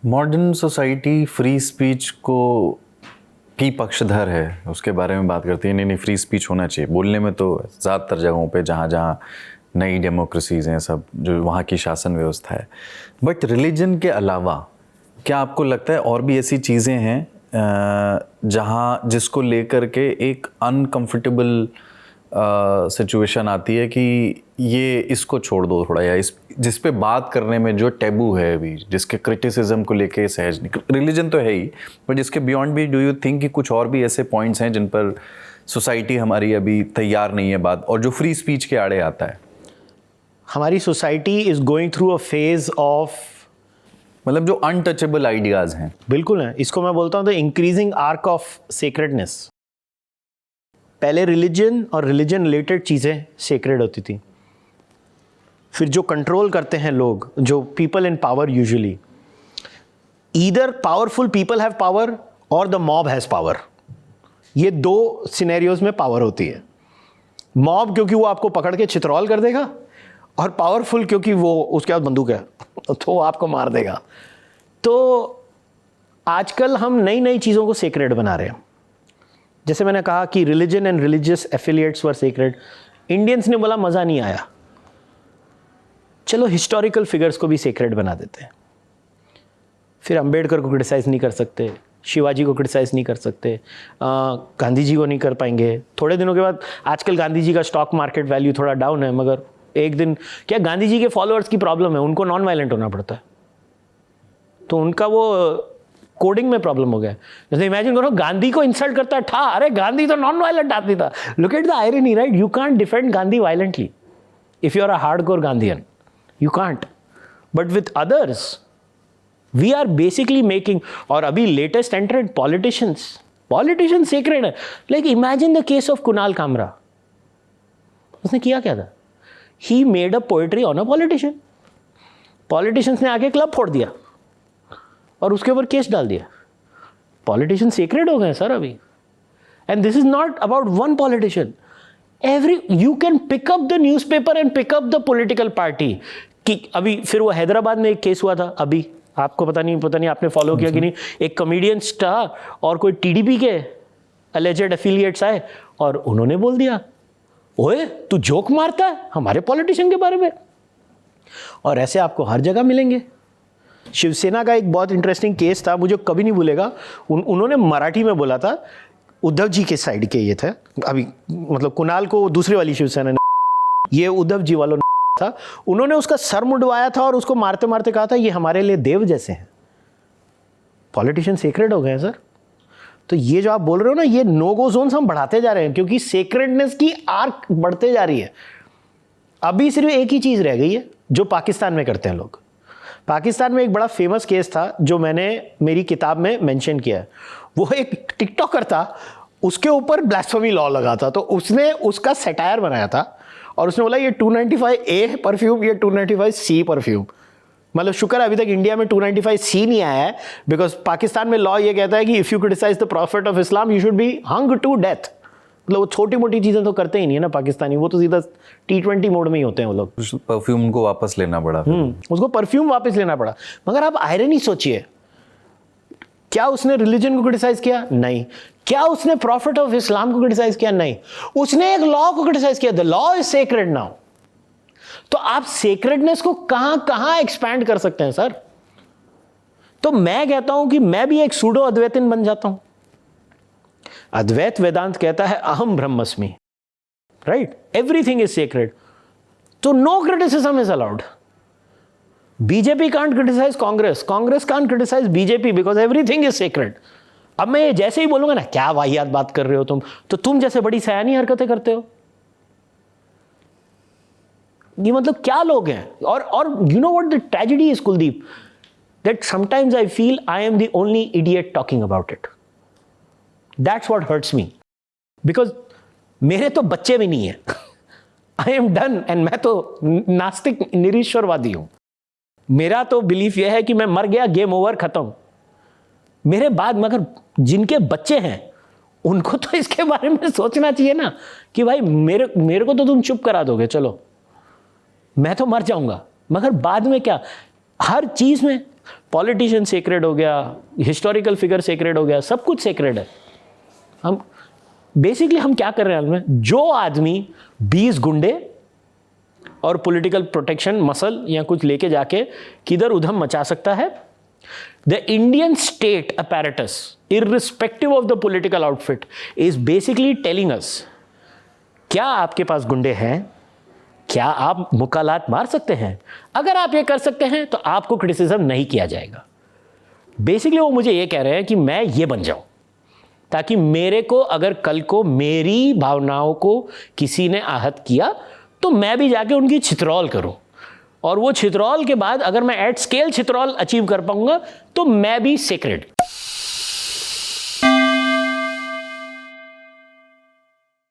Modern society free speech को की पक्षधर है, उसके बारे में बात करती है। नहीं, फ्री स्पीच होना चाहिए। बोलने में तो ज़्यादातर जगहों पे जहाँ जहाँ नई डेमोक्रेसीज़ हैं, सब जो वहाँ की शासन व्यवस्था है। बट रिलीजन के अलावा क्या आपको लगता है और भी ऐसी चीज़ें हैं जहाँ जिसको लेकर के एक अनकंफर्टेबल सिचुएशन आती है कि ये इसको छोड़ दो थोड़ा, या इस जिस पे बात करने में जो टैबू है अभी, जिसके क्रिटिसिज्म को लेके सहज नहीं, रिलीजन तो है ही, पर जिसके बियॉन्ड भी डू यू थिंक कि कुछ और भी ऐसे पॉइंट्स हैं जिन पर सोसाइटी हमारी अभी तैयार नहीं है बात, और जो फ्री स्पीच के आड़े आता है? हमारी society is going through a phase of, मतलब जो अनटचेबल आइडियाज हैं। बिल्कुल है, इसको मैं बोलता हूँ the increasing arc of sacredness. पहले रिलीजन और रिलीजन रिलेटेड चीज़ें सेक्रेड होती थी, फिर जो कंट्रोल करते हैं लोग, जो people in power, usually either powerful people have power और द मॉब हैज़ पावर। ये दो सिनेरियोज में पावर होती है। मॉब क्योंकि वो आपको पकड़ के चित्रौल कर देगा, और पावरफुल क्योंकि वो उसके बाद बंदूक है तो वो आपको मार देगा। तो आजकल हम नई नई चीज़ों को सेक्रेड बना रहे हैं। जैसे मैंने कहा कि religion and religious affiliates were sacred. Indians ने बोला मज़ा नहीं आया, चलो हिस्टोरिकल फिगर्स को भी सेक्रेड बना देते हैं। फिर अंबेडकर को क्रिटिसाइज़ नहीं कर सकते, शिवाजी को क्रिटिसाइज़ नहीं कर सकते, गांधी जी को नहीं कर पाएंगे। थोड़े दिनों के बाद, आजकल गांधी जी का स्टॉक मार्केट वैल्यू थोड़ा डाउन है, मगर एक दिन क्या गांधी जी के फॉलोअर्स की प्रॉब्लम है, उनको नॉन वायलेंट होना पड़ता है, तो उनका वो कोडिंग में प्रॉब्लम हो गया। जैसे इमेजिन करो गांधी को इंसल्ट करता था, अरे गांधी तो नॉन वायलेंट आदमी था। Look at the irony, right? You can't defend Gandhi violently if you are a hardcore Gandhian, you can't. But with others we are basically making, और अभी लेटेस्ट एंट्रेड पॉलिटिशियंस सेक्रेड है। Like imagine the case of Kunal Kamra. उसने किया क्या था? He made a poetry on a politician. Politicians ने आके club फोड़ दिया और उसके ऊपर केस डाल दिया। पॉलिटिशियन सेक्रेड हो गए सर अभी। And this is not about one politician. You can pick up the newspaper and pick up the political party. कि अभी फिर वो हैदराबाद में एक केस हुआ था, अभी आपको पता नहीं आपने फॉलो किया कि नहीं। एक कॉमेडियन स्टार और कोई टीडीपी के अलेजेड एफिलिएट्स आए और उन्होंने बोल दिया, ओए तू जोक मारता है हमारे पॉलिटिशियन के बारे में। और ऐसे आपको हर जगह मिलेंगे। शिवसेना का एक बहुत इंटरेस्टिंग केस था, मुझे कभी नहीं भूलेगा। उन्होंने मराठी में बोला था, उद्धव जी के साइड के ये थे, अभी मतलब कुणाल को दूसरी वाली शिवसेना ने, ये उद्धव जी वालों था, उन्होंने उसका सर मुंडवाया था और उसको मारते मारते कहा था ये हमारे लिए देव जैसे हैं। पॉलिटिशियन सेक्रेड हो गए हैं सर। तो ये जो आप बोल रहे हो ना, ये नो गो जोन्स हम बढ़ाते जा रहे हैं, क्योंकि सेक्रेडनेस की आर्क बढ़ते जा रही है। अभी सिर्फ एक ही चीज रह गई है जो पाकिस्तान में करते हैं लोग। पाकिस्तान में एक बड़ा फेमस केस था जो मैंने मेरी किताब में मेंशन किया है। वो एक टिकटॉकर था, उसके ऊपर ब्लास्फेमी लॉ लगा था, तो उसने उसका सेटायर बनाया था और उसने बोला ये 295A परफ्यूम, ये 295C परफ्यूम। मतलब शुक्र है अभी तक इंडिया में 295C नहीं आया है, बिकॉज पाकिस्तान में लॉ ये कहता है कि if you criticise the prophet of Islam you should be hung to death. मतलब वो छोटी मोटी चीज़ें तो करते ही नहीं है ना पाकिस्तानी, वो तो सीधा T20 मोड में ही होते हैं वो लोग। परफ्यूम को वापस लेना पड़ा, उसको परफ्यूम वापस लेना पड़ा। मगर आप आयरनी सोचिए, क्या उसने रिलीजन को क्रिटिसाइज किया? नहीं। क्या उसने प्रॉफिट ऑफ इस्लाम को क्रिटिसाइज किया? नहीं। उसने एक लॉ को क्रिटिसाइज किया। The law is sacred now. तो आप सेक्रेडनेस को कहां कहां एक्सपैंड कर सकते हैं सर? तो मैं कहता हूं कि मैं भी एक सूडो अद्वैतिन बन जाता हूं। अद्वैत वेदांत कहता है अहम ब्रह्मस्मि, राइट? एवरीथिंग इज सेक्रेड, तो no criticism is allowed. BJP can't criticise Congress, Congress can't criticise BJP, because everything is sacred. अब मैं जैसे ही बोलूंगा ना, क्या वाहियात बात कर रहे हो तुम, तो तुम जैसे बड़ी सयानी हरकतें करते हो। ये मतलब क्या लोग हैं? और you know what the tragedy is Kuldeep, that sometimes I feel I am the only idiot talking about it. That's what hurts me, because मेरे तो बच्चे भी नहीं है। आई एम डन, एंड मैं तो नास्तिक निरीश्वरवादी हूं। मेरा तो बिलीफ यह है कि मैं मर गया, गेम ओवर, खत्म। मेरे बाद मगर जिनके बच्चे हैं उनको तो इसके बारे में सोचना चाहिए ना, कि भाई मेरे को तो तुम चुप करा दोगे, चलो मैं तो मर जाऊंगा, मगर बाद में क्या? हर चीज में पॉलिटिशियन सेक्रेड हो गया, हिस्टोरिकल फिगर सेक्रेड हो गया, सब कुछ सेक्रेड है। हम बेसिकली हम क्या कर रहे हैं, जो आदमी 20 गुंडे और पॉलिटिकल प्रोटेक्शन मसल या कुछ लेके जाके किधर उधम मचा सकता है, the Indian state apparatus irrespective of the political outfit is basically telling us, क्या आपके पास गुंडे हैं, क्या आप मुकालात मार सकते हैं? अगर आप ये कर सकते हैं तो आपको क्रिटिसिज्म नहीं किया जाएगा। बेसिकली वो मुझे ये कह रहे हैं कि मैं ये बन जाऊं, ताकि मेरे को अगर कल को मेरी भावनाओं को किसी ने आहत किया तो मैं भी जाके उनकी छितरौल करूं, और वो छितरौल के बाद अगर मैं एट स्केल छितरौल अचीव कर पाऊंगा तो मैं भी सेक्रेड।